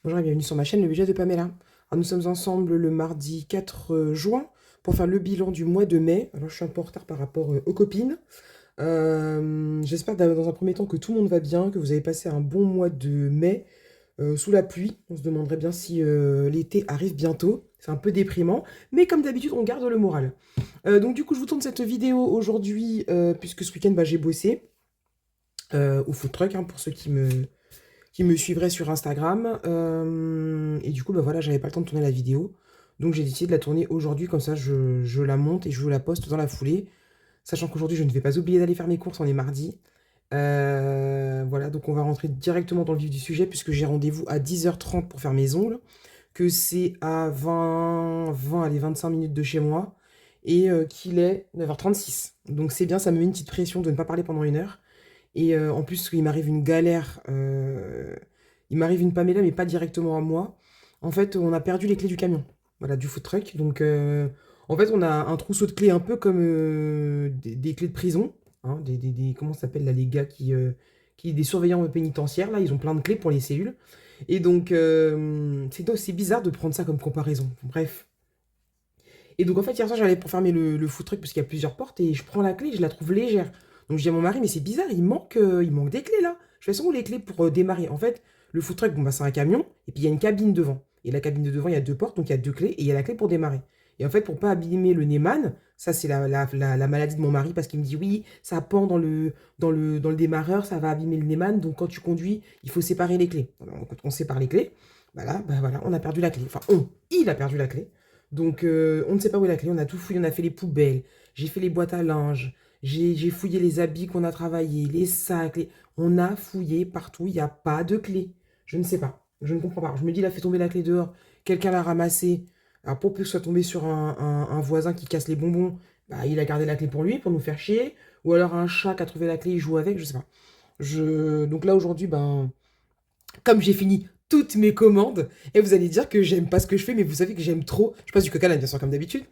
Bonjour et bienvenue sur ma chaîne Le Budget de Pamela. Alors, nous sommes ensemble le mardi 4 juin pour faire le bilan du mois de mai. Alors je suis un peu en retard par rapport aux copines. J'espère dans un premier temps que tout le monde va bien, que vous avez passé un bon mois de mai sous la pluie. On se demanderait bien si l'été arrive bientôt. C'est un peu déprimant, mais comme d'habitude on garde le moral. Donc du coup je vous tourne cette vidéo aujourd'hui puisque ce week-end bah, j'ai bossé au food truck pour ceux qui me suivraient sur Instagram. Et du coup, bah voilà, j'avais pas le temps de tourner la vidéo. Donc j'ai décidé de la tourner aujourd'hui, comme ça je la monte et je vous la poste dans la foulée. Sachant qu'aujourd'hui, je ne vais pas oublier d'aller faire mes courses, on est mardi. Voilà, donc on va rentrer directement dans le vif du sujet, puisque j'ai rendez-vous à 10h30 pour faire mes ongles, que c'est à 20, allez, 25 minutes de chez moi, et qu'il est 9h36. Donc c'est bien, ça me met une petite pression de ne pas parler pendant une heure. Et en plus, il m'arrive une galère. Il m'arrive une Pamela, mais pas directement à moi. En fait, on a perdu les clés du camion, voilà, du food truck. Donc, en fait, on a un trousseau de clés un peu comme des clés de prison. Comment ça s'appelle là, les gars des surveillants pénitentiaires, là, ils ont plein de clés pour les cellules. Et donc, c'est bizarre de prendre ça comme comparaison. Bref. Et donc en fait, hier soir, j'allais pour fermer le food truck parce qu'il y a plusieurs portes et je prends la clé, je la trouve légère. Donc je dis à mon mari, mais c'est bizarre, il manque des clés là. Je fais, où les clés pour démarrer? En fait, le food truck, bon, bah, c'est un camion et puis il y a une cabine devant. Et la cabine de devant, il y a deux portes, donc il y a deux clés et il y a la clé pour démarrer. Et en fait, pour pas abîmer le Neyman, ça c'est la maladie de mon mari parce qu'il me dit, oui, ça pend dans le démarreur, ça va abîmer le Neyman, donc quand tu conduis, il faut séparer les clés. Alors, quand on sépare les clés, bah voilà, on a perdu la clé. Enfin, il a perdu la clé. Donc, on ne sait pas où est la clé. On a tout fouillé, on a fait les poubelles, j'ai fait les boîtes à linge, j'ai fouillé les habits qu'on a travaillés, les sacs. On a fouillé partout, il n'y a pas de clé. Je ne sais pas, je ne comprends pas. Je me dis, il a fait tomber la clé dehors, quelqu'un l'a ramassée. Alors, pour peu que ce soit tombé sur un voisin qui casse les bonbons, bah, il a gardé la clé pour lui, pour nous faire chier. Ou alors un chat qui a trouvé la clé, il joue avec, je sais pas. Donc là, aujourd'hui, ben, comme j'ai fini toutes mes commandes, et vous allez dire que j'aime pas ce que je fais, mais vous savez que j'aime trop, je passe du coca là, bien sûr, comme d'habitude,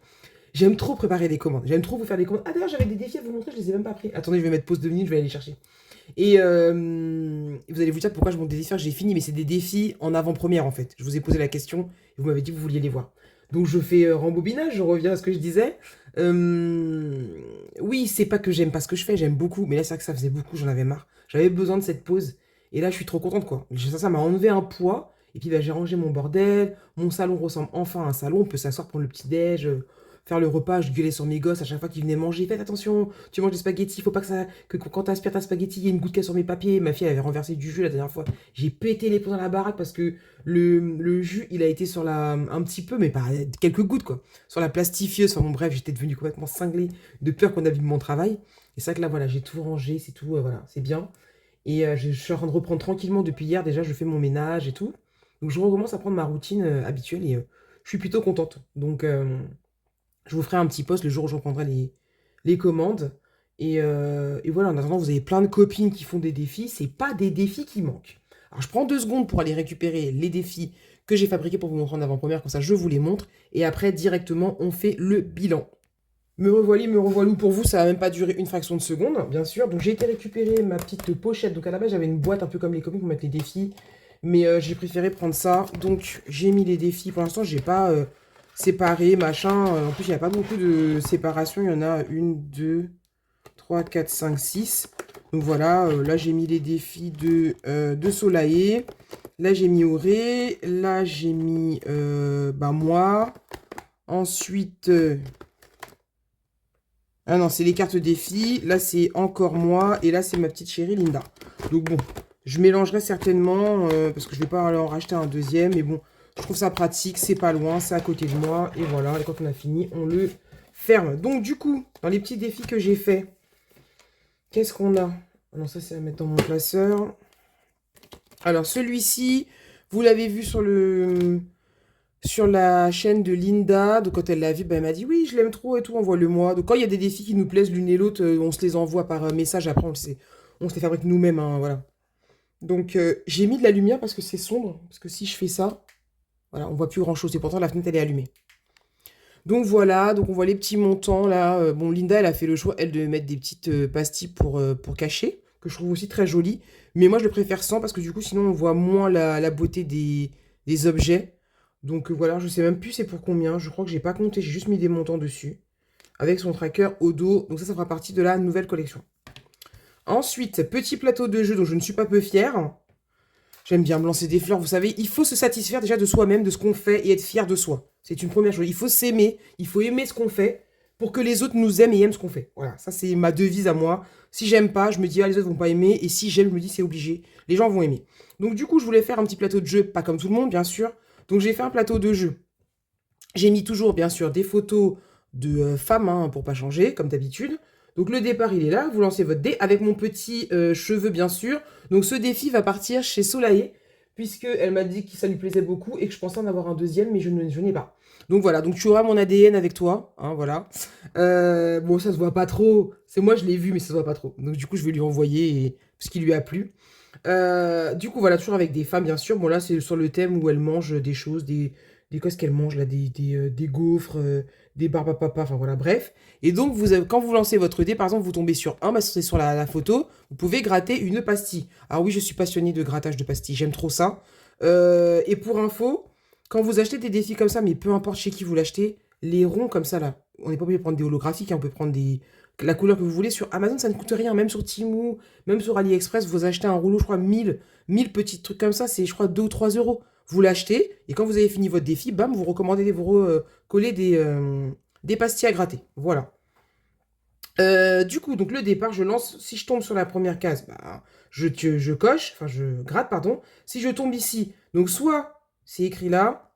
j'aime trop préparer des commandes, j'aime trop vous faire des commandes. Ah d'ailleurs, j'avais des défis à vous montrer, je les ai même pas pris. Attendez, je vais mettre pause 2 minutes, je vais aller les chercher. Et vous allez vous dire pourquoi je monte des défis, j'ai fini, mais c'est des défis en avant-première en fait. Je vous ai posé la question, et vous m'avez dit que vous vouliez les voir. Donc je fais rembobinage, je reviens à ce que je disais. Euh, oui, c'est pas que j'aime pas ce que je fais, j'aime beaucoup, mais là c'est vrai que ça faisait beaucoup, j'en avais marre. J'avais besoin de cette pause, et là je suis trop contente quoi. Ça m'a enlevé un poids, et puis bah, j'ai rangé mon bordel, mon salon ressemble enfin à un salon, on peut s'asseoir pour le petit-déj, faire le repas, je gueulais sur mes gosses à chaque fois qu'ils venaient manger. Faites attention, tu manges des spaghettis, faut pas que quand tu aspires ta spaghetti, il y ait une goutte qui est sur mes papiers. Ma fille elle avait renversé du jus la dernière fois. J'ai pété les plombs dans la baraque parce que le jus il a été sur un petit peu, mais pas quelques gouttes quoi. Sur la plastifieuse, enfin bon bref, j'étais devenue complètement cinglée de peur qu'on abîme mon travail. Et c'est vrai que là voilà, j'ai tout rangé, c'est tout, voilà, c'est bien. Et je suis en train de reprendre tranquillement depuis hier, déjà je fais mon ménage et tout. Donc je recommence à prendre ma routine habituelle et je suis plutôt contente. Donc je vous ferai un petit post le jour où je reprendrai les commandes. Et voilà, en attendant, vous avez plein de copines qui font des défis. C'est pas des défis qui manquent. Alors, je prends 2 secondes pour aller récupérer les défis que j'ai fabriqués pour vous montrer en avant-première. Comme ça, je vous les montre. Et après, directement, on fait le bilan. Me revoilou pour vous, ça va même pas durer une fraction de seconde, bien sûr. Donc, j'ai été récupérer ma petite pochette. Donc, à la base, j'avais une boîte un peu comme les copines pour mettre les défis. Mais j'ai préféré prendre ça. Donc, j'ai mis les défis. Pour l'instant, j'ai pas séparé, machin. En plus, il n'y a pas beaucoup de séparation. Il y en a une, deux, trois, quatre, cinq, six. Donc voilà, là, j'ai mis les défis de Solae. Là, j'ai mis Auré. Là, j'ai mis bah, moi. Ensuite... ah non, c'est les cartes défis. Là, c'est encore moi. Et là, c'est ma petite chérie Linda. Donc bon, je mélangerai certainement parce que je vais pas aller en racheter un deuxième. Mais bon, je trouve ça pratique. C'est pas loin, c'est à côté de moi. Et voilà, et quand on a fini, on le ferme. Donc du coup, dans les petits défis que j'ai fait, qu'est-ce qu'on a? Ah non, ça, c'est à mettre dans mon classeur. Alors, celui-ci, vous l'avez vu sur la chaîne de Linda. Donc quand elle l'a vu, bah, elle m'a dit oui, je l'aime trop et tout, envoie-le-moi. Donc quand il y a des défis qui nous plaisent l'une et l'autre, on se les envoie par message. Après, on se les fabrique nous-mêmes, hein, voilà. Donc j'ai mis de la lumière parce que c'est sombre. Parce que si je fais ça, voilà, on voit plus grand-chose. Et pourtant, la fenêtre, elle est allumée. Donc voilà, donc on voit les petits montants là. Bon, Linda, elle a fait le choix, elle, de mettre des petites pastilles pour cacher, que je trouve aussi très joli. Mais moi, je le préfère sans parce que du coup, sinon, on voit moins la beauté des objets. Donc voilà, je sais même plus c'est pour combien. Je crois que j'ai pas compté, j'ai juste mis des montants dessus. Avec son tracker au dos. Donc ça fera partie de la nouvelle collection. Ensuite, petit plateau de jeu dont je ne suis pas peu fière. J'aime bien me lancer des fleurs. Vous savez, il faut se satisfaire déjà de soi-même, de ce qu'on fait et être fier de soi. C'est une première chose. Il faut s'aimer, il faut aimer ce qu'on fait pour que les autres nous aiment et aiment ce qu'on fait. Voilà, ça c'est ma devise à moi. Si j'aime pas, je me dis, ah, les autres vont pas aimer. Et si j'aime, je me dis, c'est obligé. Les gens vont aimer. Donc du coup, je voulais faire un petit plateau de jeu, pas comme tout le monde, bien sûr. Donc j'ai fait un plateau de jeu. J'ai mis toujours, bien sûr, des photos de femmes, hein, pour pas changer, comme d'habitude. Donc le départ, il est là. Vous lancez votre dé avec mon petit cheveu, bien sûr. Donc ce défi va partir chez Soleil, puisqu'elle m'a dit que ça lui plaisait beaucoup et que je pensais en avoir un deuxième, mais je n'ai pas. Donc voilà, donc tu auras mon ADN avec toi, hein, voilà. Bon, ça se voit pas trop. C'est moi, je l'ai vu, mais ça se voit pas trop. Donc du coup, je vais lui envoyer ce qui lui a plu. Du coup, voilà, toujours avec des femmes, bien sûr. Bon, là, c'est sur le thème où elles mangent des choses, qu'est-ce qu'elles mangent, là, des gaufres, des barbes à papa, enfin voilà, bref. Et donc, quand vous lancez votre dé, par exemple, vous tombez sur un, bah, c'est sur la photo, vous pouvez gratter une pastille. Alors oui, je suis passionnée de grattage de pastilles, j'aime trop ça. Et pour info, quand vous achetez des défis comme ça, mais peu importe chez qui vous l'achetez, les ronds comme ça, là, on n'est pas obligé de prendre des holographiques, hein, on peut prendre la couleur que vous voulez. Sur Amazon, ça ne coûte rien, même sur Temu, même sur AliExpress, vous achetez un rouleau, je crois, 1000 petits trucs comme ça, c'est, je crois, 2 ou 3 euros. Vous l'achetez, et quand vous avez fini votre défi, bam, vous recommandez de vous coller des pastilles à gratter. Voilà. Du coup, donc le départ, je lance. Si je tombe sur la première case, bah, je coche, enfin je gratte, pardon. Si je tombe ici, donc soit c'est écrit là,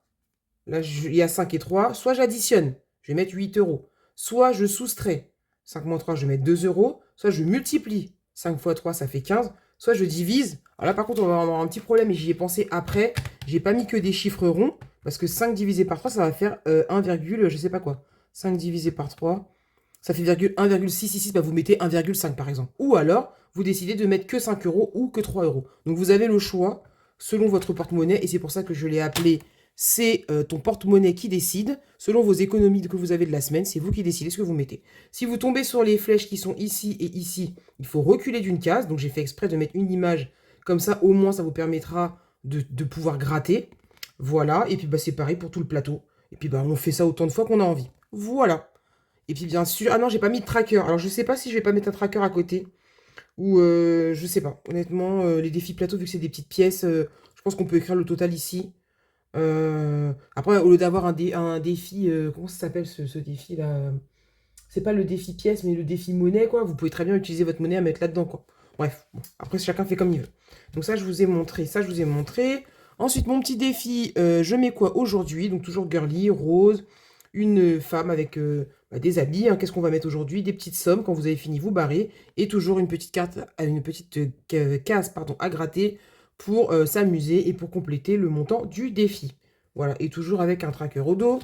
il y a 5 et 3, soit j'additionne, je vais mettre 8 euros. Soit je soustrais, 5 moins 3, je vais mettre 2 euros. Soit je multiplie, 5 fois 3, ça fait 15. Soit je divise. Alors là, par contre, on va avoir un petit problème et j'y ai pensé après. J'ai pas mis que des chiffres ronds, parce que 5 divisé par 3, ça va faire 1, je sais pas quoi. 5 divisé par 3, ça fait 1,666, bah vous mettez 1,5 par exemple. Ou alors, vous décidez de mettre que 5 euros ou que 3 euros. Donc vous avez le choix selon votre porte-monnaie, et c'est pour ça que je l'ai appelé c'est ton porte-monnaie qui décide. Selon vos économies que vous avez de la semaine, c'est vous qui décidez ce que vous mettez. Si vous tombez sur les flèches qui sont ici et ici, il faut reculer d'une case. Donc j'ai fait exprès de mettre une image. Comme ça, au moins, ça vous permettra de pouvoir gratter. Voilà. Et puis bah, c'est pareil pour tout le plateau. Et puis bah, on fait ça autant de fois qu'on a envie. Voilà. Et puis bien sûr... Ah non, j'ai pas mis de tracker. Alors je sais pas si je vais pas mettre un tracker à côté. Ou je sais pas. Honnêtement, les défis plateau, vu que c'est des petites pièces, je pense qu'on peut écrire le total ici. Après, au lieu d'avoir un défi, comment ça s'appelle ce défi-là? C'est pas le défi pièce, mais le défi monnaie, quoi. Vous pouvez très bien utiliser votre monnaie à mettre là-dedans, quoi. Bref, bon. Après, chacun fait comme il veut. Donc ça, je vous ai montré. Ça, je vous ai montré. Ensuite, mon petit défi, je mets quoi aujourd'hui? Donc toujours girly, rose, une femme avec bah, des habits, hein. Qu'est-ce qu'on va mettre aujourd'hui? Des petites sommes. Quand vous avez fini, vous barrez. Et toujours une petite carte, une petite case, pardon, à gratter pour s'amuser et pour compléter le montant du défi. Voilà, et toujours avec un tracker au dos.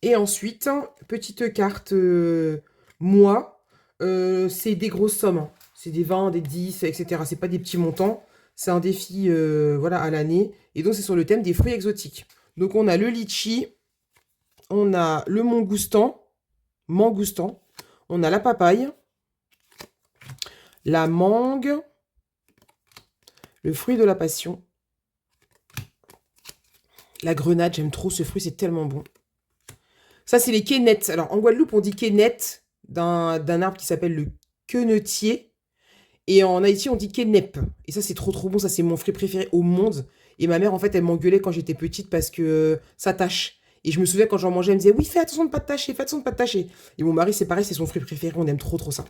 Et ensuite, petite carte moi, c'est des grosses sommes, hein. C'est des 20, des 10, etc. C'est pas des petits montants. C'est un défi voilà, à l'année. Et donc, c'est sur le thème des fruits exotiques. Donc, on a le litchi, on a le mangoustan, on a la papaye, la mangue, le fruit de la passion, la grenade, j'aime trop ce fruit, c'est tellement bon. Ça, c'est les quénettes. Alors, en Guadeloupe, on dit quénette d'un arbre qui s'appelle le quenetier. Et en Haïti, on dit quénep. Et ça, c'est trop trop bon. Ça, c'est mon fruit préféré au monde. Et ma mère, en fait, elle m'engueulait quand j'étais petite parce que ça tâche. Et je me souviens, quand j'en mangeais, elle me disait, oui, fais attention de pas te tâcher, fais attention de pas te tâcher. Et mon mari, c'est pareil, c'est son fruit préféré. On aime trop trop ça.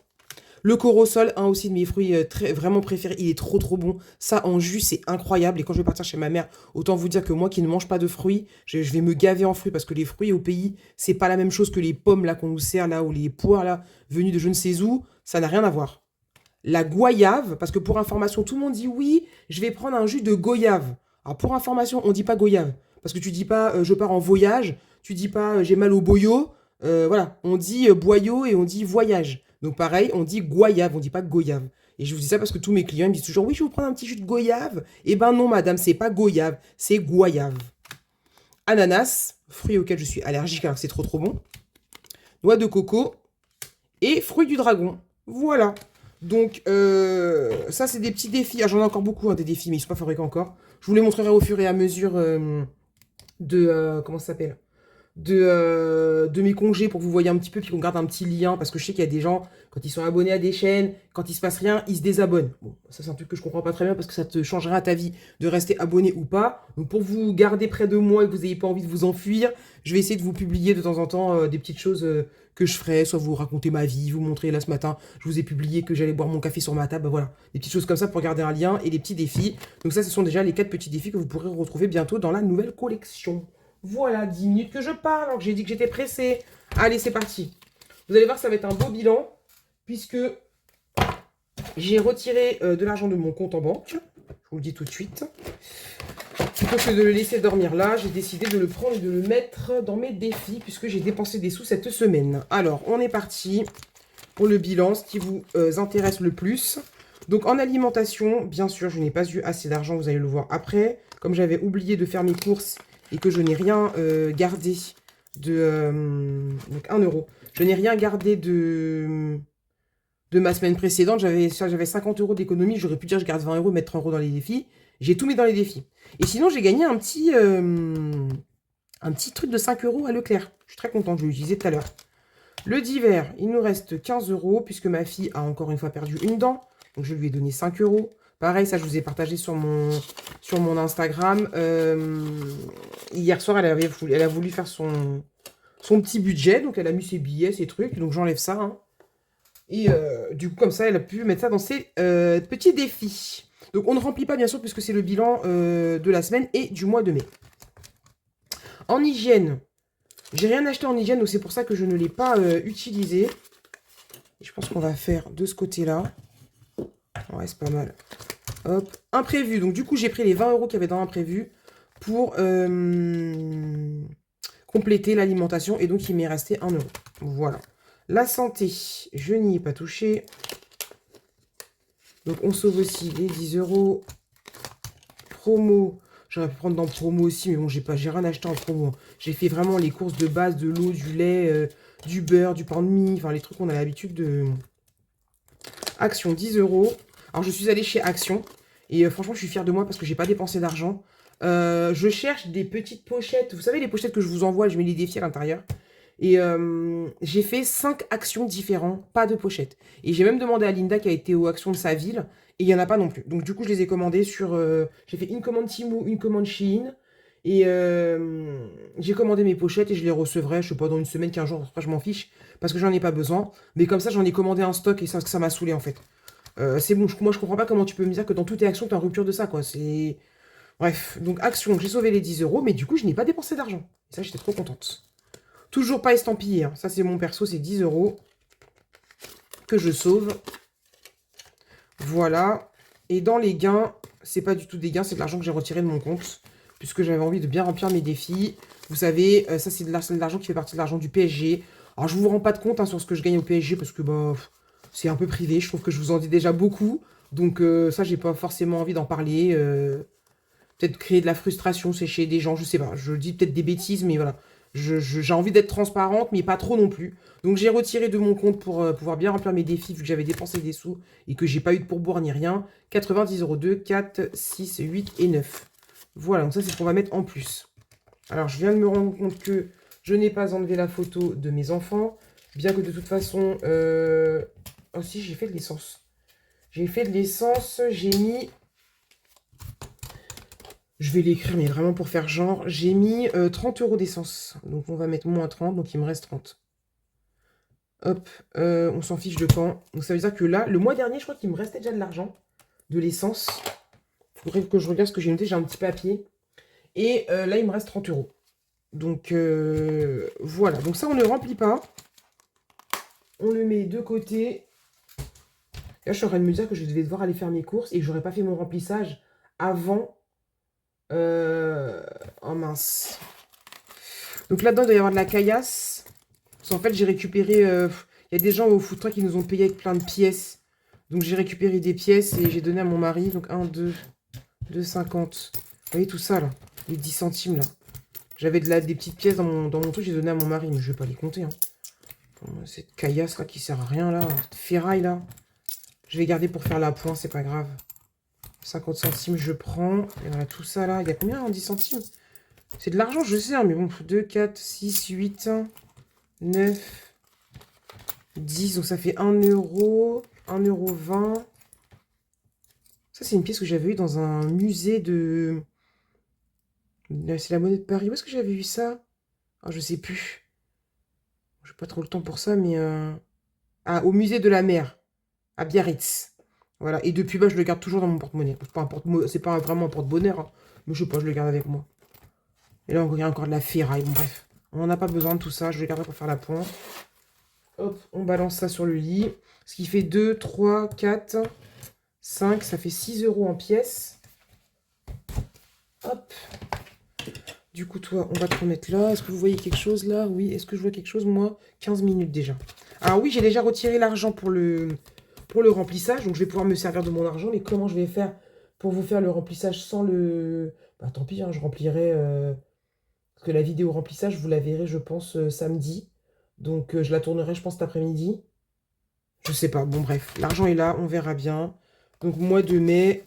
Le corosol, un aussi de mes fruits vraiment préférés, il est trop trop bon. Ça en jus, c'est incroyable. Et quand je vais partir chez ma mère, autant vous dire que moi qui ne mange pas de fruits, je vais me gaver en fruits parce que les fruits au pays, c'est pas la même chose que les pommes là qu'on nous sert là ou les poires là venues de je ne sais où. Ça n'a rien à voir. La goyave, parce que pour information, tout le monde dit oui, je vais prendre un jus de goyave. Alors pour information, on dit pas goyave. Parce que tu dis pas je pars en voyage, tu dis pas j'ai mal au boyau. Voilà, on dit boyau et on dit voyage. Donc pareil, on dit goyave, on dit pas goyave. Et je vous dis ça parce que tous mes clients me disent toujours oui, je vais vous prendre un petit jus de goyave. Eh ben non, madame, c'est pas goyave, c'est goyave. Ananas, fruit auquel je suis allergique alors que c'est trop trop bon. Noix de coco et fruits du dragon. Voilà. Donc, ça, c'est des petits défis. Ah, j'en ai encore beaucoup, hein, des défis, mais ils ne sont pas fabriqués encore. Je vous les montrerai au fur et à mesure comment ça s'appelle? De mes congés pour que vous voyez un petit peu, puis qu'on garde un petit lien, parce que je sais qu'il y a des gens, quand ils sont abonnés à des chaînes, quand il se passe rien, ils se désabonnent. Bon, ça c'est un truc que je comprends pas très bien, parce que ça te changera ta vie de rester abonné ou pas. Donc pour vous garder près de moi et que vous n'ayez pas envie de vous enfuir, je vais essayer de vous publier de temps en temps des petites choses que je ferai, soit vous raconter ma vie, vous montrer, là ce matin, je vous ai publié que j'allais boire mon café sur ma table, ben voilà, des petites choses comme ça pour garder un lien, et des petits défis. Donc ça, ce sont déjà les 4 petits défis que vous pourrez retrouver bientôt dans la nouvelle collection. Voilà, 10 minutes que je parle, alors que j'ai dit que j'étais pressée. Allez, c'est parti. Vous allez voir, ça va être un beau bilan, puisque j'ai retiré de l'argent de mon compte en banque. Je vous le dis tout de suite. Plutôt que de le laisser dormir là, j'ai décidé de le prendre et de le mettre dans mes défis, puisque j'ai dépensé des sous cette semaine. Alors, on est parti pour le bilan, ce qui vous intéresse le plus. Donc, en alimentation, bien sûr, je n'ai pas eu assez d'argent, vous allez le voir après. Comme j'avais oublié de faire mes courses et que je n'ai rien gardé donc 1 euro. Je n'ai rien gardé de ma semaine précédente. J'avais 50 euros d'économie. J'aurais pu dire je garde 20 euros, mettre 30 euros dans les défis. J'ai tout mis dans les défis. Et sinon, j'ai gagné un petit truc de 5 euros à Leclerc. Je suis très contente, je l'ai utilisé tout à l'heure. Le divers, il nous reste 15 euros, puisque ma fille a encore une fois perdu une dent. Donc, je lui ai donné 5 euros. Pareil, ça, je vous ai partagé sur mon Instagram. Hier soir, elle a voulu faire son petit budget. Donc, elle a mis ses billets, ses trucs. Donc, j'enlève ça. Hein. Et du coup, comme ça, elle a pu mettre ça dans ses petits défis. Donc, on ne remplit pas, bien sûr, puisque c'est le bilan de la semaine et du mois de mai. En hygiène, j'ai rien acheté en hygiène, donc c'est pour ça que je ne l'ai pas utilisé. Je pense qu'on va faire de ce côté-là. Ouais, c'est pas mal. Hop, imprévu. Donc, du coup, j'ai pris les 20 euros qu'il y avait dans l'imprévu pour compléter l'alimentation. Et donc, il m'est resté 1 euro. Voilà. La santé, je n'y ai pas touché. Donc, on sauve aussi les 10 euros. Promo. J'aurais pu prendre dans promo aussi, mais bon, j'ai rien acheté en promo. J'ai fait vraiment les courses de base, de l'eau, du lait, du beurre, du pain de mie. Enfin, les trucs qu'on a l'habitude de... Action, 10 euros. Alors, je suis allée chez Action. Et franchement, je suis fière de moi parce que j'ai pas dépensé d'argent. Je cherche des petites pochettes. Vous savez, les pochettes que je vous envoie, je mets les défis à l'intérieur. Et j'ai fait 5 actions différentes, pas de pochettes. Et j'ai même demandé à Linda qui a été aux actions de sa ville. Et il n'y en a pas non plus. Donc du coup, je les ai commandées sur... j'ai fait une commande Temu, une commande Shein. Et j'ai commandé mes pochettes et je les recevrai, je sais pas, dans une semaine, 15 jours. Après, je m'en fiche parce que j'en ai pas besoin. Mais comme ça, j'en ai commandé un stock et ça m'a saoulé en fait. C'est bon, moi je comprends pas comment tu peux me dire que dans toutes tes actions, tu es en rupture de ça, quoi. C'est... Bref, donc action, j'ai sauvé les 10 euros, mais du coup, je n'ai pas dépensé d'argent. Et ça, j'étais trop contente. Toujours pas estampillé, hein. Ça, c'est mon perso, c'est 10 euros que je sauve. Voilà. Et dans les gains, c'est pas du tout des gains, c'est de l'argent que j'ai retiré de mon compte, puisque j'avais envie de bien remplir mes défis. Vous savez, ça, c'est de l'argent qui fait partie de l'argent du PSG. Alors, je vous rends pas de compte hein, sur ce que je gagne au PSG, parce que bah, c'est un peu privé. Je trouve que je vous en dis déjà beaucoup. Donc, ça, j'ai pas forcément envie d'en parler. Peut-être créer de la frustration, c'est chez des gens, je sais pas. Je dis peut-être des bêtises, mais voilà. J'ai envie d'être transparente, mais pas trop non plus. Donc j'ai retiré de mon compte pour pouvoir bien remplir mes défis, vu que j'avais dépensé des sous et que j'ai pas eu de pourboire ni rien. 90 euros 2, 4, 6, 8 et 9. Voilà, donc ça c'est ce qu'on va mettre en plus. Alors je viens de me rendre compte que je n'ai pas enlevé la photo de mes enfants. Bien que de toute façon... Oh si, j'ai fait de l'essence. J'ai fait de l'essence, j'ai mis... Je vais l'écrire, mais vraiment pour faire genre. J'ai mis 30 euros d'essence. Donc on va mettre moins 30, donc il me reste 30. Hop, on s'en fiche de quand. Donc ça veut dire que là, le mois dernier, je crois qu'il me restait déjà de l'argent. De l'essence. Il faudrait que je regarde ce que j'ai noté. J'ai un petit papier. Et là, il me reste 30 euros. Donc voilà. Donc ça, on ne remplit pas. On le met de côté. Là, je suis en train de me dire que je devais devoir aller faire mes courses et que j'aurais pas fait mon remplissage avant... Oh mince. Donc là-dedans, il doit y avoir de la caillasse. Parce qu'en fait, j'ai récupéré... Il y a des gens au food truck qui nous ont payé avec plein de pièces. Donc j'ai récupéré des pièces et j'ai donné à mon mari. Donc 1, 2, 2,50. Vous voyez tout ça là, les 10 centimes là. J'avais des petites pièces dans mon truc, j'ai donné à mon mari, mais je vais pas les compter. Hein. Bon, cette caillasse là qui sert à rien là, cette ferraille là. Je vais garder pour faire l'appoint, c'est pas grave. 50 centimes, je prends. Et voilà, tout ça là. Il y a combien en 10 centimes? C'est de l'argent, je sais, hein, mais bon. 2, 4, 6, 8, 9, 10. Donc ça fait 1 euro. 1,20 €. Ça, c'est une pièce que j'avais eue dans un musée de... C'est la monnaie de Paris. Où est-ce que j'avais eu ça? Ah, je sais plus. J'ai pas trop le temps pour ça, mais... Ah, au musée de la mer, à Biarritz. Voilà. Et depuis, bah, je le garde toujours dans mon porte-monnaie. C'est pas vraiment un porte-bonheur, hein. Mais je sais pas, je le garde avec moi. Et là, il y a encore de la ferraille. Bon, bref. On n'en a pas besoin de tout ça. Je le garderai pour faire la pointe. Hop, on balance ça sur le lit. Ce qui fait 2, 3, 4, 5. Ça fait 6 € en pièces. Hop. Du coup, toi, on va te remettre là. Est-ce que vous voyez quelque chose là? Oui. Est-ce que je vois quelque chose, moi? 15 minutes déjà. Alors oui, j'ai déjà retiré l'argent pour le remplissage. Donc, je vais pouvoir me servir de mon argent. Mais comment je vais faire pour vous faire le remplissage sans le... Bah, tant pis, hein, je remplirai... Parce que la vidéo remplissage, vous la verrez, je pense, samedi. Donc, je la tournerai, je pense, cet après-midi. Je sais pas. Bon, bref. L'argent est là. On verra bien. Donc, mois de mai...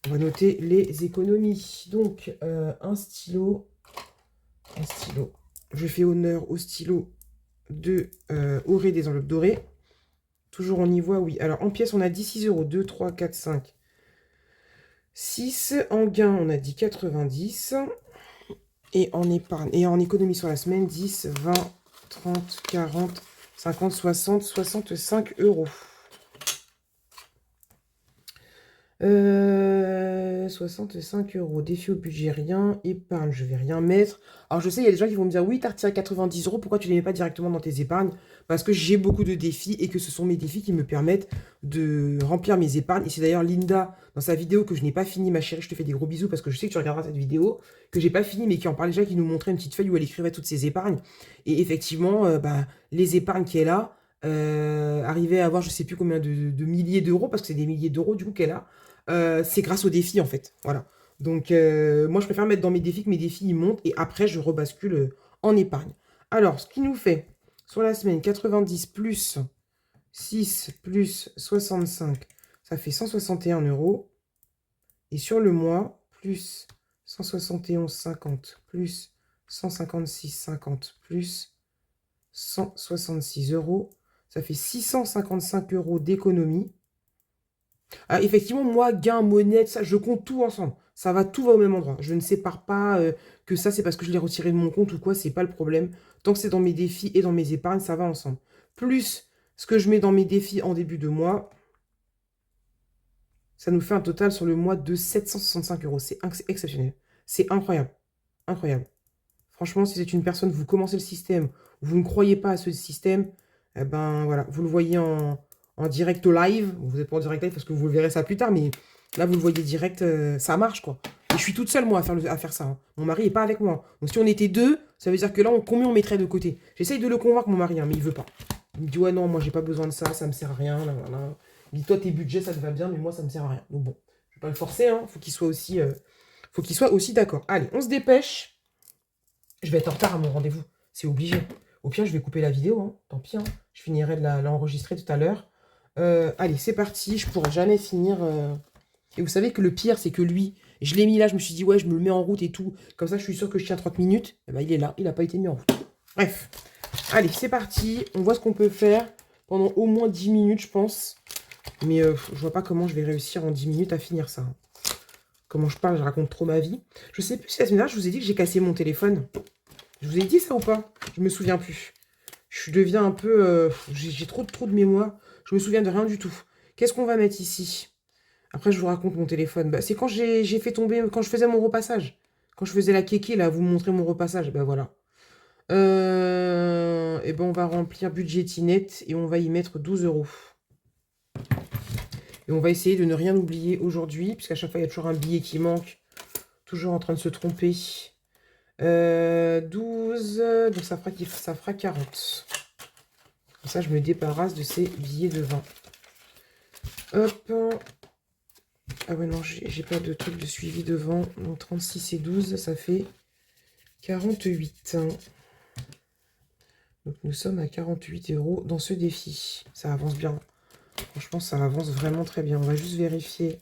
On va noter les économies. Donc, un stylo. Un stylo. Je fais honneur au stylo de Auré des enveloppes dorées. Toujours en ivoire, oui. Alors, en pièces, on a dit 6 €. 2, 3, 4, 5, 6. En gain, on a dit 90. Et en épargne, et en économie sur la semaine, 10, 20, 30, 40, 50, 60, 65 €. 65 €. Défi au budget, rien. Épargne, je vais rien mettre. Alors, je sais, il y a des gens qui vont me dire, oui, tu as retiré 90 €, pourquoi tu ne les mets pas directement dans tes épargnes? Parce que j'ai beaucoup de défis et que ce sont mes défis qui me permettent de remplir mes épargnes. Et c'est d'ailleurs Linda, dans sa vidéo que je n'ai pas fini, ma chérie, je te fais des gros bisous parce que je sais que tu regarderas cette vidéo, que j'ai pas fini, mais qui en parlait déjà, qui nous montrait une petite feuille où elle écrivait toutes ses épargnes. Et effectivement, bah, les épargnes qu'elle a arrivaient à avoir, je sais plus combien de milliers d'euros, parce que c'est des milliers d'euros du coup qu'elle a. C'est grâce aux défis en fait. Voilà. Donc moi je préfère mettre dans mes défis que mes défis ils montent et après je rebascule en épargne. Alors ce qui nous fait sur la semaine 90 plus 6 plus 65, ça fait 161 €. Et sur le mois, plus 171,50 plus 156,50 plus 166 €, ça fait 655 € d'économie. Ah, effectivement, moi, gain, monnaie, ça, je compte tout ensemble. Tout va au même endroit. Je ne sépare pas que ça, c'est parce que je l'ai retiré de mon compte ou quoi, c'est pas le problème. Tant que c'est dans mes défis et dans mes épargnes, ça va ensemble. Plus ce que je mets dans mes défis en début de mois, ça nous fait un total sur le mois de 765 €. C'est exceptionnel. C'est incroyable. Incroyable. Franchement, si c'est une personne, vous commencez le système, vous ne croyez pas à ce système, eh ben voilà, vous le voyez en direct au live. Vous n'êtes pas en direct live parce que vous le verrez ça plus tard, mais là, vous le voyez direct, ça marche, quoi. Et je suis toute seule, moi, à faire ça, hein. Mon mari n'est pas avec moi. Donc, si on était deux, ça veut dire que là, combien on mettrait de côté? J'essaye de le convaincre, mon mari, hein, mais il veut pas. Il me dit, ouais, non, moi, j'ai pas besoin de ça, ça me sert à rien. Là, là. Il dit, toi, tes budgets, ça te va bien, mais moi, ça me sert à rien. Donc, bon, je vais pas le forcer, hein. Faut qu'il soit aussi d'accord. Allez, on se dépêche. Je vais être en retard à mon rendez-vous. C'est obligé. Au pire, je vais couper la vidéo, hein. Tant pis, hein. Je finirai de l'enregistrer tout à l'heure. Allez, c'est parti. Je pourrai jamais finir. Et vous savez que le pire, c'est que lui, je l'ai mis là. Je me suis dit, ouais, je me le mets en route et tout. Comme ça, je suis sûr que je tiens 30 minutes. Et ben, il est là. Il n'a pas été mis en route. Bref. Allez, c'est parti. On voit ce qu'on peut faire pendant au moins 10 minutes, je pense. Mais je vois pas comment je vais réussir en 10 minutes à finir ça. Comment je parle, je raconte trop ma vie. Je sais plus si la semaine dernière, je vous ai dit que j'ai cassé mon téléphone. Je vous ai dit ça ou pas? Je me souviens plus. Je deviens un peu... j'ai trop de mémoire. Je me souviens de rien du tout. Qu'est-ce qu'on va mettre ici? Après, je vous raconte mon téléphone. Bah, c'est quand j'ai fait tomber... Quand je faisais mon repassage. Quand je faisais la kéké, là, vous montrer mon repassage. Ben voilà. Et ben on va remplir budgetinette et on va y mettre 12 €. Et on va essayer de ne rien oublier aujourd'hui, puisqu'à chaque fois, il y a toujours un billet qui manque. Toujours en train de se tromper. 12, donc ça fera 40. Comme ça, je me débarrasse de ces billets de 20. Hop. Ah ouais, non, j'ai pas de truc de suivi devant. Donc 36 et 12, ça fait 48. Donc nous sommes à 48 € dans ce défi. Ça avance bien. Franchement, ça avance vraiment très bien. On va juste vérifier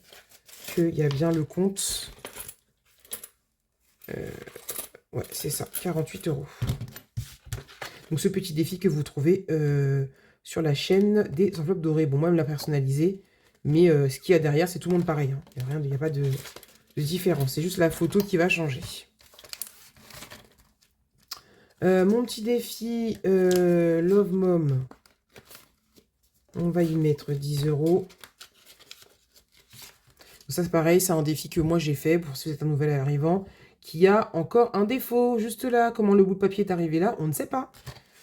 qu'il y a bien le compte. Ouais, c'est ça, 48 €. Donc ce petit défi que vous trouvez sur la chaîne des enveloppes dorées. Bon, moi, je me l'a personnalisé. Mais ce qu'il y a derrière, c'est tout le monde pareil. Hein. Il n'y a pas de différence. C'est juste la photo qui va changer. Mon petit défi Love Mom. On va y mettre 10 €. Ça, c'est pareil, c'est un défi que moi j'ai fait pour si vous êtes un nouvel arrivant, qui a encore un défaut juste là. Comment le bout de papier est arrivé là, on ne sait pas.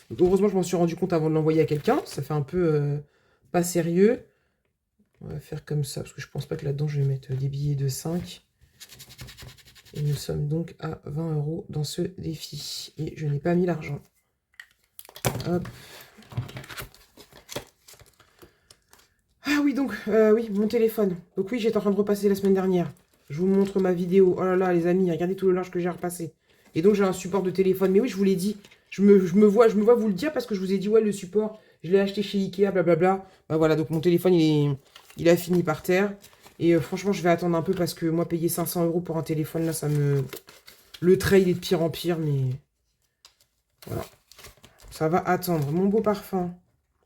Donc, heureusement, je m'en suis rendu compte avant de l'envoyer à quelqu'un. Ça fait un peu pas sérieux. On va faire comme ça, parce que je pense pas que là-dedans, je vais mettre des billets de 5. Et nous sommes donc à 20 € dans ce défi. Et je n'ai pas mis l'argent. Hop. Ah oui, donc, oui, mon téléphone. Donc oui, j'étais en train de repasser la semaine dernière. Je vous montre ma vidéo. Oh là là, les amis, regardez tout le linge que j'ai repassé. Et donc, j'ai un support de téléphone. Mais oui, je vous l'ai dit. Je me vois vous le dire parce que je vous ai dit, ouais, le support, je l'ai acheté chez Ikea, blablabla. Bah voilà, donc mon téléphone, il a fini par terre. Et franchement, je vais attendre un peu parce que moi, payer 500 € pour un téléphone, là, ça me... Le trait, il est de pire en pire, mais... Voilà. Ça va attendre. Mon beau parfum.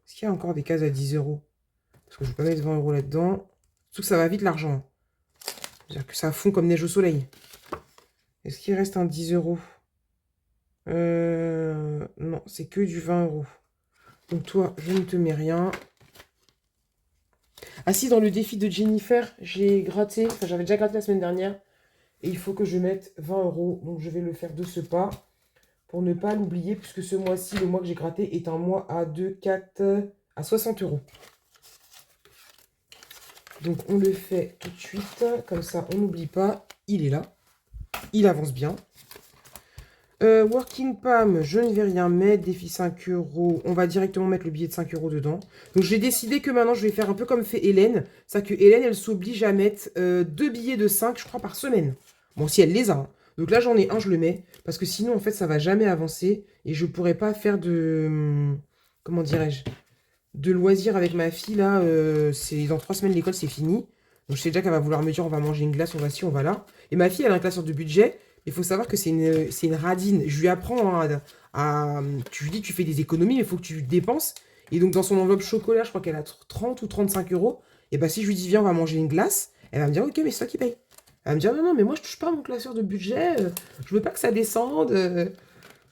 Est-ce qu'il y a encore des cases à 10 €? Parce que je vais pas mettre 20 € là-dedans. Surtout que ça va vite, l'argent. C'est-à-dire que ça fond comme neige au soleil. Est-ce qu'il reste un 10 €? Non, c'est que du 20 €. Donc toi, je ne te mets rien. Ah si, dans le défi de Jennifer, j'ai gratté. Enfin, j'avais déjà gratté la semaine dernière. Et il faut que je mette 20 €. Donc je vais le faire de ce pas. Pour ne pas l'oublier, puisque ce mois-ci, le mois que j'ai gratté est un mois à 2, 4, à 60 €. Donc on le fait tout de suite. Comme ça, on n'oublie pas. Il est là. Il avance bien. Working Pam, je ne vais rien mettre. Défi 5 €. On va directement mettre le billet de 5 € dedans. Donc j'ai décidé que maintenant je vais faire un peu comme fait Hélène. C'est que Hélène, elle s'oblige à mettre 2 billets de 5, je crois, par semaine. Bon, si elle les a. Hein. Donc là, j'en ai un, je le mets. Parce que sinon, en fait, ça va jamais avancer. Et je pourrais pas faire de... Comment dirais-je? De loisirs avec ma fille, là. C'est dans 3 semaines, l'école, c'est fini. Donc je sais déjà qu'elle va vouloir me dire, on va manger une glace, on va ci, on va là. Et ma fille, elle a un classeur de budget. Il faut savoir que c'est une radine. Je lui apprends hein, tu lui dis, tu fais des économies, mais il faut que tu dépenses. Et donc, dans son enveloppe chocolat, je crois qu'elle a 30 ou 35 €. Et bah, si je lui dis, viens, on va manger une glace, elle va me dire, ok, mais c'est toi qui paye. Elle va me dire, non, non, mais moi, je touche pas à mon classeur de budget. Je veux pas que ça descende.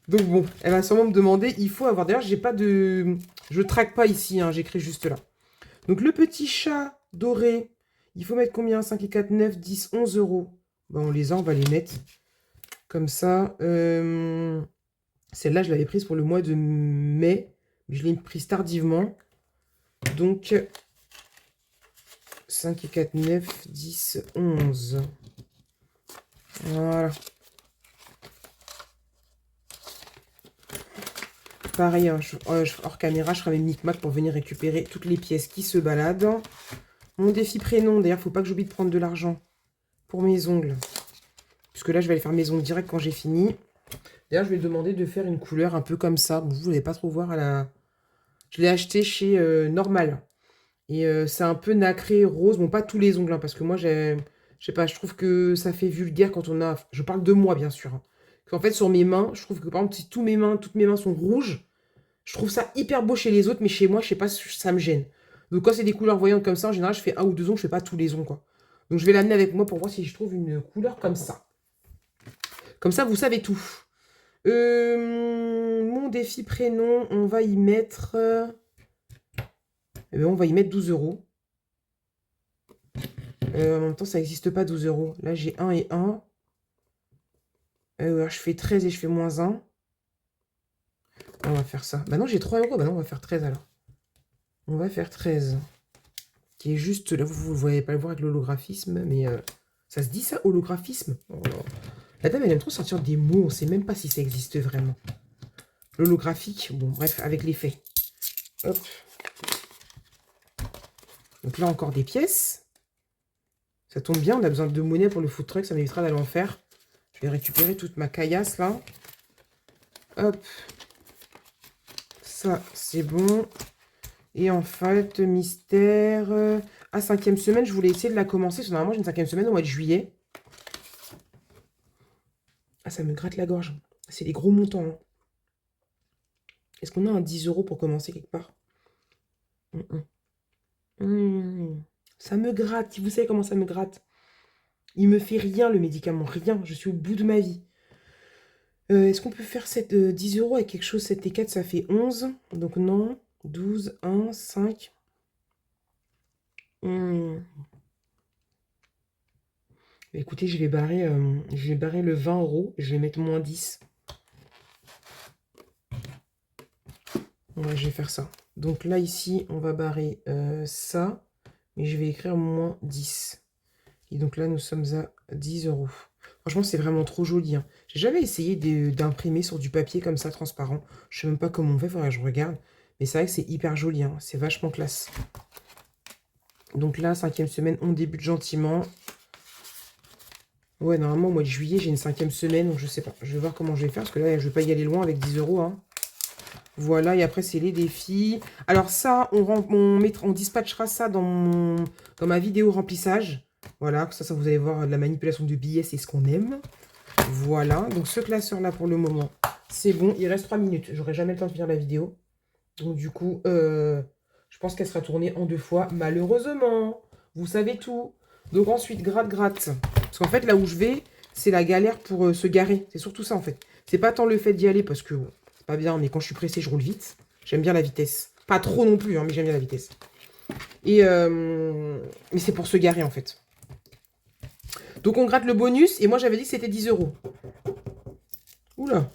Donc, bon, elle va sûrement me demander, il faut avoir. D'ailleurs, j'ai pas de. Je traque pas ici, hein, j'écris juste là. Donc, le petit chat doré, il faut mettre combien? 5 et 4, 9, 10, 11 €. Bon, on les a, on va les mettre. Comme ça, celle-là, je l'avais prise pour le mois de mai, mais je l'ai prise tardivement. Donc, 5 et 4, 9, 10, 11. Voilà. Pareil, hein, hors caméra, je ferai mes micmacs pour venir récupérer toutes les pièces qui se baladent. Mon défi prénom, d'ailleurs, il ne faut pas que j'oublie de prendre de l'argent pour mes ongles. Puisque là, je vais aller faire mes ongles direct quand j'ai fini. D'ailleurs, je vais demander de faire une couleur un peu comme ça. Bon, vous n'allez pas trop voir à la... Je l'ai acheté chez Normal. Et c'est un peu nacré rose. Bon, pas tous les ongles, hein, parce que moi, je sais pas, je trouve que ça fait vulgaire quand on a... Je parle de moi, bien sûr. Hein. En fait, sur mes mains, je trouve que, par exemple, si toutes mes mains sont rouges, je trouve ça hyper beau chez les autres, mais chez moi, je sais pas, ça me gêne. Donc, quand c'est des couleurs voyantes comme ça, en général, je fais un ou deux ongles, je fais pas tous les ongles, quoi. Donc, je vais l'amener avec moi pour voir si je trouve une couleur comme ça. Comme ça, vous savez tout. Mon défi prénom, on va y mettre... on va y mettre 12 €. En même temps, ça n'existe pas 12 €. Là, j'ai 1 et 1. Je fais 13 et je fais moins 1. On va faire ça. Bah non, j'ai 3 €. Bah non, on va faire 13 alors. On va faire 13. Qui est juste... Là, vous ne voyez pas le voir avec l'holographisme, mais... ça se dit ça, holographisme? Oh, la dame, elle aime trop sortir des mots. On ne sait même pas si ça existe vraiment. L'holographique, bon, bref, avec les faits. Hop. Donc là, encore des pièces. Ça tombe bien, on a besoin de monnaie pour le food truck, ça m'évitera d'aller en faire. Je vais récupérer toute ma caillasse, là. Hop. ça, c'est bon. Et en fait, mystère... à 5e semaine, je voulais essayer de la commencer. Parce que normalement, j'ai une 5e semaine au mois de juillet. Ah, ça me gratte la gorge. C'est des gros montants. Hein. Est-ce qu'on a un 10 € pour commencer quelque part? Ça me gratte. Vous savez comment ça me gratte? Il me fait rien, le médicament. Rien. Je suis au bout de ma vie. Est-ce qu'on peut faire 10 € avec quelque chose? 7 et 4, ça fait 11. Donc non. 12, 1, 5. Écoutez, je vais barrer le 20 €. Je vais mettre moins 10. Ouais, je vais faire ça. Donc là, ici, on va barrer ça. Mais je vais écrire moins 10. Et donc là, nous sommes à 10 €. Franchement, c'est vraiment trop joli. Hein. J'ai jamais essayé d'imprimer sur du papier comme ça, transparent. Je sais même pas comment on fait, faudrait que je regarde. Mais c'est vrai que c'est hyper joli. Hein. C'est vachement classe. Donc là, 5e semaine, on débute gentiment. Ouais, normalement, au mois de juillet, j'ai une 5e semaine. Donc je sais pas. Je vais voir comment je vais faire. Parce que là, je vais pas y aller loin avec 10 €. Hein. Voilà, et après, c'est les défis. Alors ça, on dispatchera ça dans ma vidéo remplissage. Voilà, ça, vous allez voir de la manipulation de billets, c'est ce qu'on aime. Voilà, donc ce classeur-là, pour le moment, c'est bon. Il reste 3 minutes. J'aurai jamais le temps de finir la vidéo. Donc du coup, je pense qu'elle sera tournée en 2 fois, malheureusement. Vous savez tout. Donc ensuite, gratte. Parce qu'en fait, là où je vais, c'est la galère pour se garer. C'est surtout ça, en fait. C'est pas tant le fait d'y aller, parce que bon, c'est pas bien, mais quand je suis pressée, je roule vite. J'aime bien la vitesse. Pas trop non plus, hein, mais j'aime bien la vitesse. Et mais c'est pour se garer, en fait. Donc on gratte le bonus, et moi j'avais dit que c'était 10 €. Oula.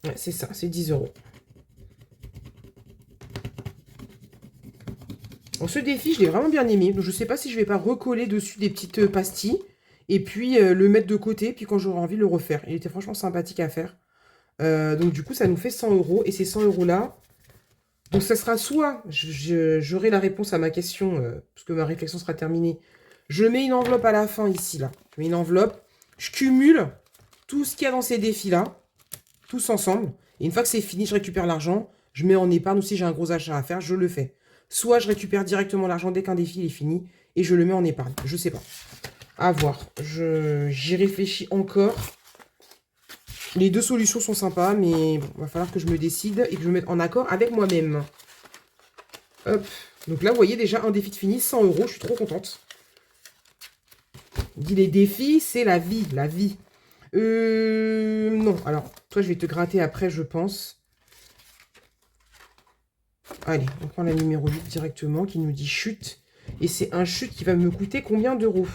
Ouais, c'est ça, c'est 10 €. Bon, ce défi, je l'ai vraiment bien aimé. Donc je sais pas si je vais pas recoller dessus des petites pastilles. Et puis le mettre de côté, puis quand j'aurai envie, le refaire. Il était franchement sympathique à faire. Donc du coup, ça nous fait 100 €. Et ces 100 € là, donc ça sera soit, j'aurai la réponse à ma question, parce que ma réflexion sera terminée. Je mets une enveloppe à la fin ici, là. Je mets une enveloppe, je cumule tout ce qu'il y a dans ces défis-là, tous ensemble. Et une fois que c'est fini, je récupère l'argent, je mets en épargne, ou si j'ai un gros achat à faire, je le fais. Soit je récupère directement l'argent dès qu'un défi est fini, et je le mets en épargne. Je sais pas. À voir. J'y réfléchis encore. Les deux solutions sont sympas, mais bon, va falloir que je me décide et que je me mette en accord avec moi-même. Hop. Donc là, vous voyez déjà un défi de fini, 100 €. Je suis trop contente. Dit les défis, c'est la vie. La vie. Non. Alors, toi, je vais te gratter après, je pense. Allez, on prend la numéro 8 directement qui nous dit chute. Et c'est un chute qui va me coûter combien d'euros?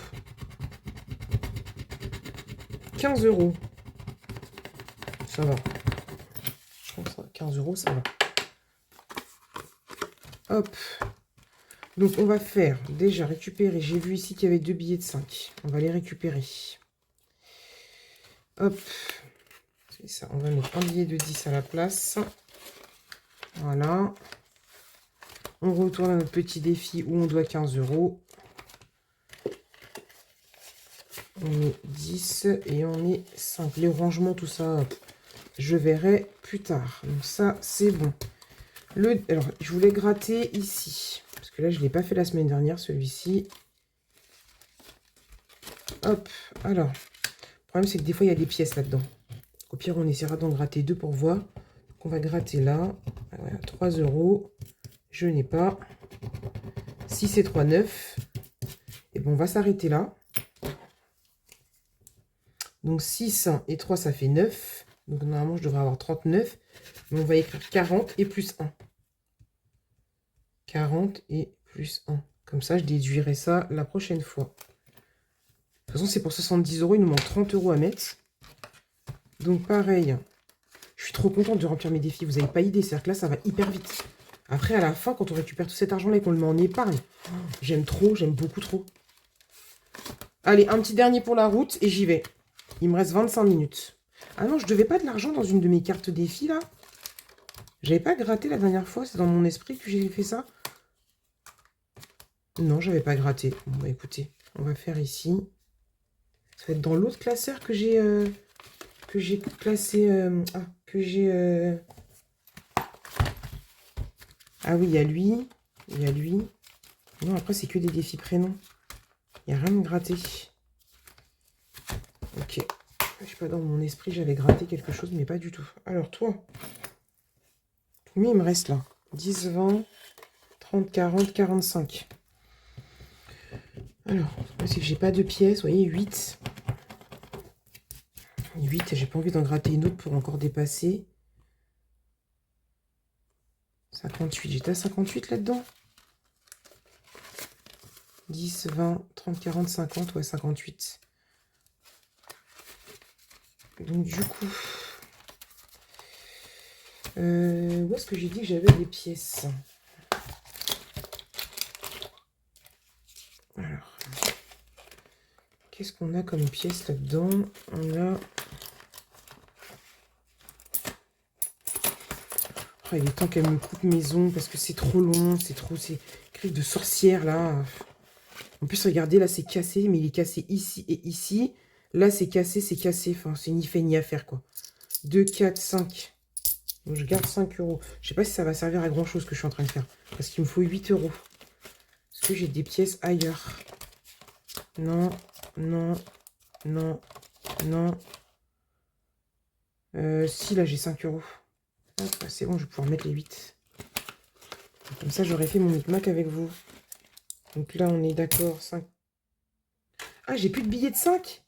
15 €. Ça va. Je pense que 15 €, ça va. Hop. Donc, on va faire déjà récupérer. J'ai vu ici qu'il y avait 2 billets de 5. On va les récupérer. Hop. C'est ça. On va mettre un billet de 10 à la place. Voilà. On retourne à notre petit défi où on doit 15 €. On met 10 et on met 5. Les rangements, tout ça, je verrai plus tard. Donc ça, c'est bon. Alors, je voulais gratter ici. Parce que là, je ne l'ai pas fait la semaine dernière, celui-ci. Hop, alors. Le problème, c'est que des fois, il y a des pièces là-dedans. Au pire, on essaiera d'en gratter 2 pour voir. Donc, on va gratter là. Voilà, 3 €. Je n'ai pas. 6 et 3, 9. Et bon, on va s'arrêter là. Donc 6 et 3, ça fait 9. Donc normalement, je devrais avoir 39. Mais on va écrire 40 et plus 1. 40 et plus 1. Comme ça, je déduirai ça la prochaine fois. De toute façon, c'est pour 70 €. Il nous manque 30 € à mettre. Donc pareil, je suis trop contente de remplir mes défis. Vous n'avez pas idée. C'est-à-dire que là, ça va hyper vite. Après, à la fin, quand on récupère tout cet argent-là et qu'on le met en épargne, j'aime trop, j'aime beaucoup trop. Allez, un petit dernier pour la route et j'y vais. Il me reste 25 minutes. Ah non, je devais pas de l'argent dans une de mes cartes défis, là. J'avais pas gratté la dernière fois. C'est dans mon esprit que j'ai fait ça. Non, j'avais pas gratté. Bon, bah écoutez, on va faire ici. Ça va être dans l'autre classeur que j'ai que j'ai classé... que j'ai... Ah oui, il y a lui. Il y a lui. Non, après, c'est que des défis prénoms. Il n'y a rien de gratté. Ok. Je sais pas, dans mon esprit, j'avais gratté quelque chose, mais pas du tout. Alors, toi. Combien il me reste là? 10, 20, 30, 40, 45. Alors, c'est que j'ai pas de pièces. Vous voyez, 8. 8, j'ai pas envie d'en gratter une autre pour encore dépasser. 58, j'étais à 58 là-dedans. 10, 20, 30, 40, 50, ouais, 58. Donc du coup, où est-ce que j'ai dit que j'avais des pièces? Alors, qu'est-ce qu'on a comme pièces là-dedans? On a... Oh, il est temps qu'elle me coupe mes ongles parce que c'est trop long, c'est trop... C'est cri de sorcière, là. En plus, regardez, là, c'est cassé, mais il est cassé ici et ici. Là, c'est cassé, c'est cassé. Enfin, c'est ni fait ni à faire, quoi. 2, 4, 5. Donc, je garde 5 euros. Je sais pas si ça va servir à grand-chose ce que je suis en train de faire. Parce qu'il me faut 8 euros. Est-ce que j'ai des pièces ailleurs? Non, non, non, non. Si, là, j'ai 5 euros. Hop, c'est bon, je vais pouvoir mettre les 8. Comme ça, j'aurais fait mon micmac avec vous. Donc là, on est d'accord. 5. Ah, j'ai plus de billets de 5.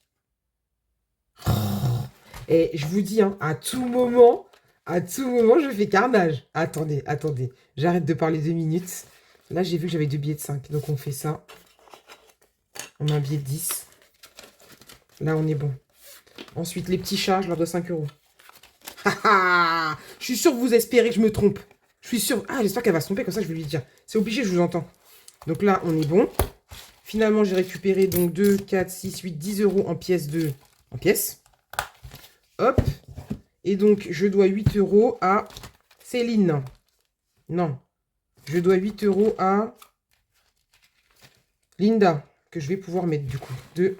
Et je vous dis, hein, à tout moment, je fais carnage. Attendez, attendez. J'arrête de parler 2 minutes. Là, j'ai vu que j'avais 2 billets de 5. Donc, on fait ça. On met un billet de 10. Là, on est bon. Ensuite, les petits chats, je leur dois 5 euros. Je suis sûre que vous espérez que je me trompe. Je suis sûre. Ah, j'espère qu'elle va se tromper, comme ça, je vais lui dire. C'est obligé, je vous entends. Donc là, on est bon. Finalement, j'ai récupéré donc 2, 4, 6, 8, 10 euros en pièces de... En pièces. Hop. Et donc, je dois 8 euros à Céline. Non. Je dois 8 euros à Linda, que je vais pouvoir mettre du coup. 2,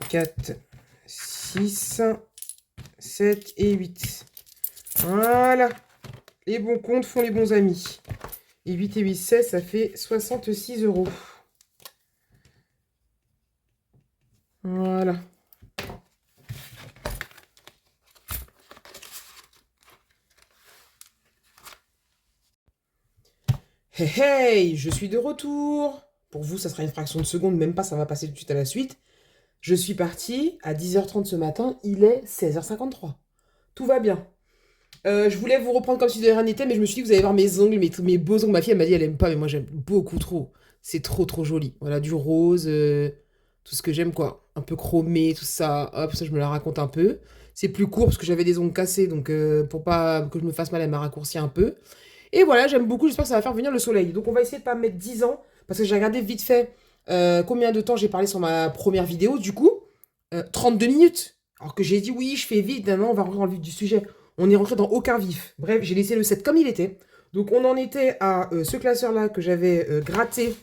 4, 6, 7 et 8. Voilà. Les bons comptes font les bons amis. Et 8 et 8, 16, ça fait 66 euros. Voilà. Hey, hey, je suis de retour. Pour vous, ça sera une fraction de seconde, même pas, ça va passer tout de suite à la suite. Je suis partie à 10h30 ce matin, il est 16h53. Tout va bien. Je voulais vous reprendre comme si de rien n'était, mais je me suis dit que vous allez voir mes ongles, mes beaux ongles. Ma fille, elle m'a dit, elle aime pas, mais moi j'aime beaucoup trop. C'est trop, trop joli. Voilà, du rose, tout ce que j'aime, quoi. Un peu chromé, tout ça. Hop, ça, je me la raconte un peu. C'est plus court parce que j'avais des ongles cassés, donc pour pas que je me fasse mal, elle m'a raccourci un peu. Et voilà, j'aime beaucoup, j'espère que ça va faire venir le soleil. Donc on va essayer de pas mettre 10 ans, parce que j'ai regardé vite fait combien de temps j'ai parlé sur ma première vidéo, du coup. 32 minutes. Alors que j'ai dit oui, je fais vite, maintenant on va rentrer dans le vif du sujet. On n'est rentré dans aucun vif. Bref, j'ai laissé le set comme il était. Donc on en était à ce classeur-là que j'avais gratté.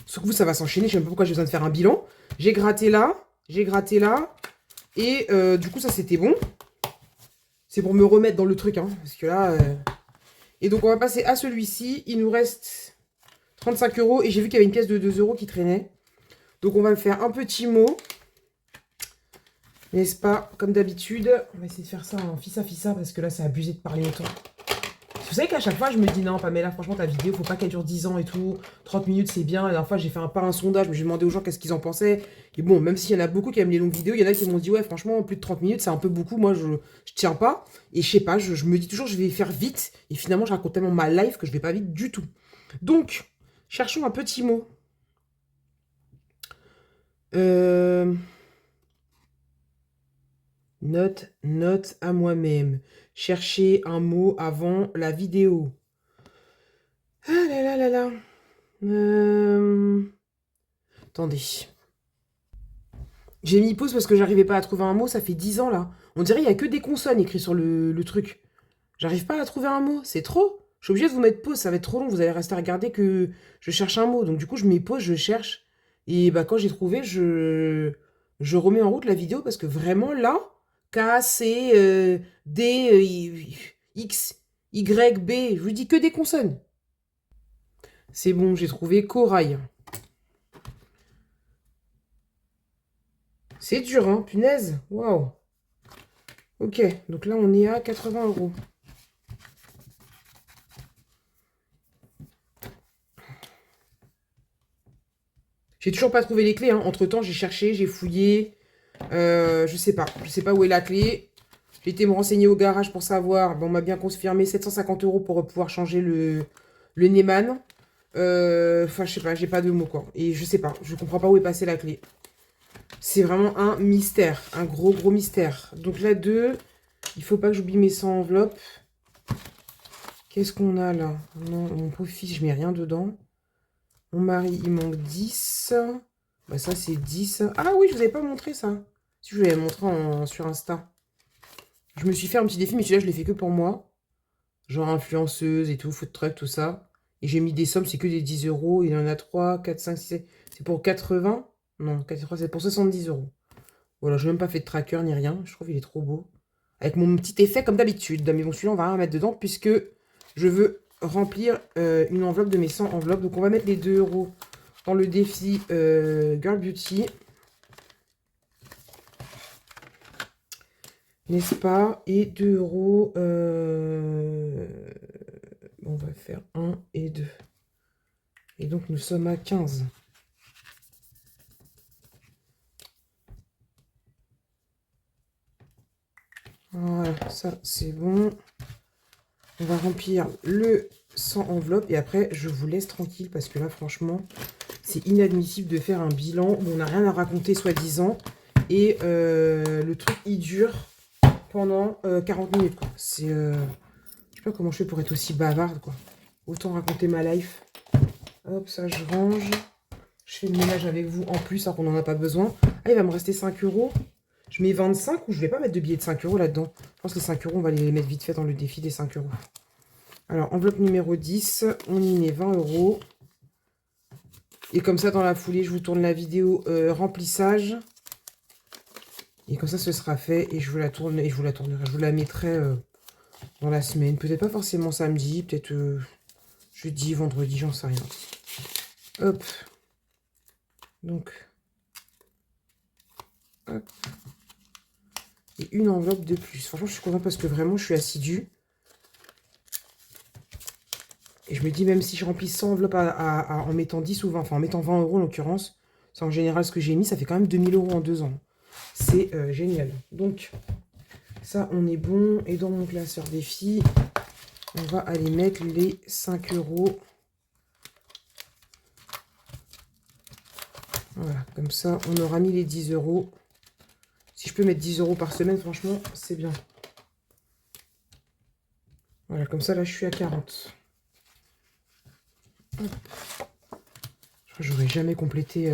Sauf que vous, ça va s'enchaîner, je sais même pas pourquoi j'ai besoin de faire un bilan. J'ai gratté là, et du coup ça c'était bon. C'est pour me remettre dans le truc, hein, parce que là... Et donc on va passer à celui-ci. Il nous reste 35 euros, et j'ai vu qu'il y avait une pièce de 2 euros qui traînait. Donc on va me faire un petit mot. N'est-ce pas? Comme d'habitude. On va essayer de faire ça en fissa parce que là c'est abusé de parler autant. Vous savez qu'à chaque fois je me dis non Pamela, franchement ta vidéo faut pas qu'elle dure 10 ans et tout. 30 minutes c'est bien. La dernière fois j'ai fait pas un sondage, mais j'ai demandé aux gens qu'est-ce qu'ils en pensaient. Et bon, même s'il y en a beaucoup qui aiment les longues vidéos, il y en a qui m'ont dit ouais franchement plus de 30 minutes c'est un peu beaucoup. Moi je tiens pas. Et je sais pas, je me dis toujours je vais faire vite. Et finalement je raconte tellement ma life que je vais pas vite du tout. Donc, cherchons un petit mot. Note à moi-même. Chercher un mot avant la vidéo. Ah là là là là. Attendez. J'ai mis pause parce que j'arrivais pas à trouver un mot. Ça fait 10 ans là. On dirait qu'il n'y a que des consonnes écrites sur le truc. J'arrive pas à trouver un mot. C'est trop. Je suis obligée de vous mettre pause. Ça va être trop long. Vous allez rester à regarder que je cherche un mot. Donc du coup, je mets pause, je cherche. Et bah quand j'ai trouvé, je remets en route la vidéo parce que vraiment là, K, C, D, X, Y, B, je vous dis que des consonnes. C'est bon, j'ai trouvé corail. C'est dur, hein, punaise. Waouh. Ok, donc là, on est à 80 €. J'ai toujours pas trouvé les clés, hein. Entre-temps, j'ai cherché, j'ai fouillé. Je sais pas. Je sais pas où est la clé. J'ai été me renseigner au garage pour savoir. Bon, on m'a bien confirmé 750 € pour pouvoir changer le Neyman. Enfin, je sais pas, j'ai pas de mots, quoi. Et je sais pas, je comprends pas où est passée la clé. C'est vraiment un mystère, un gros mystère. Donc là, 2, il faut pas que j'oublie mes 100 enveloppes. Qu'est-ce qu'on a là? Non, mon pauvre fils, je mets rien dedans. Mon mari, il manque 10. Bah ça, c'est 10. Ah oui, je vous avais pas montré ça. Si je vous l'avais montré sur Insta. Je me suis fait un petit défi, mais celui-là, je l'ai fait que pour moi. Genre influenceuse et tout, food truck, tout ça. Et j'ai mis des sommes, c'est que des 10 €. Il y en a 3, 4, 5, 6, 7. C'est pour 80. Non, 83, c'est pour 70 €. Voilà, je n'ai même pas fait de tracker ni rien. Je trouve qu'il est trop beau. Avec mon petit effet comme d'habitude. Mais bon, celui-là, on va rien mettre dedans puisque je veux remplir une enveloppe de mes 100 enveloppes. Donc, on va mettre les 2 € dans le défi Girl Beauty. N'est-ce pas? Et 2 €. On va faire 1 et 2. Et donc, nous sommes à 15. Voilà, ça, c'est bon. On va remplir le 100 enveloppes et après, je vous laisse tranquille parce que là, franchement, c'est inadmissible de faire un bilan où on n'a rien à raconter, soi-disant. Et le truc, il dure pendant 40 minutes, quoi. C'est... je sais pas comment je fais pour être aussi bavarde, quoi. Autant raconter ma life. Hop, ça, je range. Je fais le ménage avec vous en plus, alors qu'on n'en a pas besoin. Ah, il va me rester 5 €. Je mets 25 ou je vais pas mettre de billets de 5 € là-dedans. Je pense que les 5 €, on va les mettre vite fait dans le défi des 5 €. Alors, enveloppe numéro 10, on y met 20 €. Et comme ça, dans la foulée, je vous tourne la vidéo remplissage. Et comme ça, ce sera fait. Et je vous la tourne, et je vous la tournerai. Je vous la mettrai dans la semaine. Peut-être pas forcément samedi, peut-être jeudi, vendredi, j'en sais rien. Hop. Donc, hop. Et une enveloppe de plus. Franchement, je suis contente parce que vraiment, je suis assidue. Et je me dis, même si je remplis 100 enveloppes en mettant 10 ou 20, enfin en mettant 20 € en l'occurrence, c'est en général ce que j'ai mis, ça fait quand même 2000 € en 2 ans. C'est génial. Donc, ça, on est bon. Et dans mon classeur défi, on va aller mettre les 5 €. Voilà, comme ça, on aura mis les 10 €. Si je peux mettre 10 € par semaine, franchement, c'est bien. Voilà, comme ça, là, je suis à 40. Hop. Je crois que j'aurais jamais complété...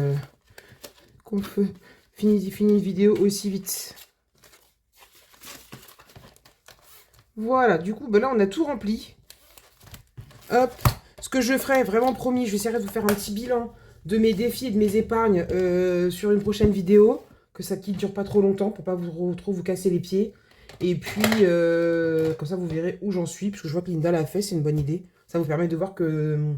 fini une vidéo aussi vite. Voilà, du coup, ben là, on a tout rempli. Hop. Ce que je ferai, vraiment promis, je vais essayer de vous faire un petit bilan de mes défis et de mes épargnes sur une prochaine vidéo. Que ça ne dure pas trop longtemps pour pas trop vous casser les pieds. Et puis, comme ça, vous verrez où j'en suis. Parce que je vois que Linda l'a fait, c'est une bonne idée. Ça vous permet de voir que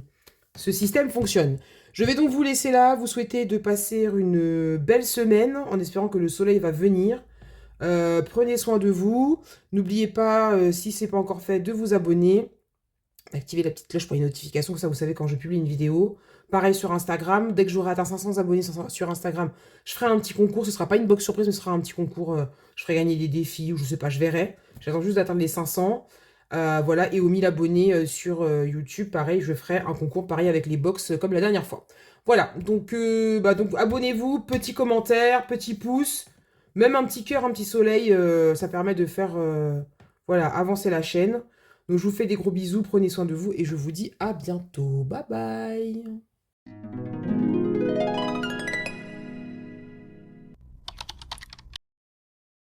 ce système fonctionne. Je vais donc vous laisser là, vous souhaiter de passer une belle semaine en espérant que le soleil va venir. Prenez soin de vous. N'oubliez pas, si ce n'est pas encore fait, de vous abonner. Activez la petite cloche pour les notifications, comme ça vous savez quand je publie une vidéo. Pareil sur Instagram, dès que j'aurai atteint 500 abonnés sur Instagram, je ferai un petit concours. Ce ne sera pas une box surprise, mais ce sera un petit concours. Je ferai gagner des défis ou je sais pas, je verrai. J'attends juste d'atteindre les 500. Voilà, et aux 1000 abonnés sur YouTube, pareil, je ferai un concours pareil avec les box comme la dernière fois. Voilà, donc abonnez-vous, petit commentaire, petit pouce, même un petit cœur, un petit soleil, ça permet de faire voilà, avancer la chaîne. Donc je vous fais des gros bisous, prenez soin de vous et je vous dis à bientôt. Bye bye.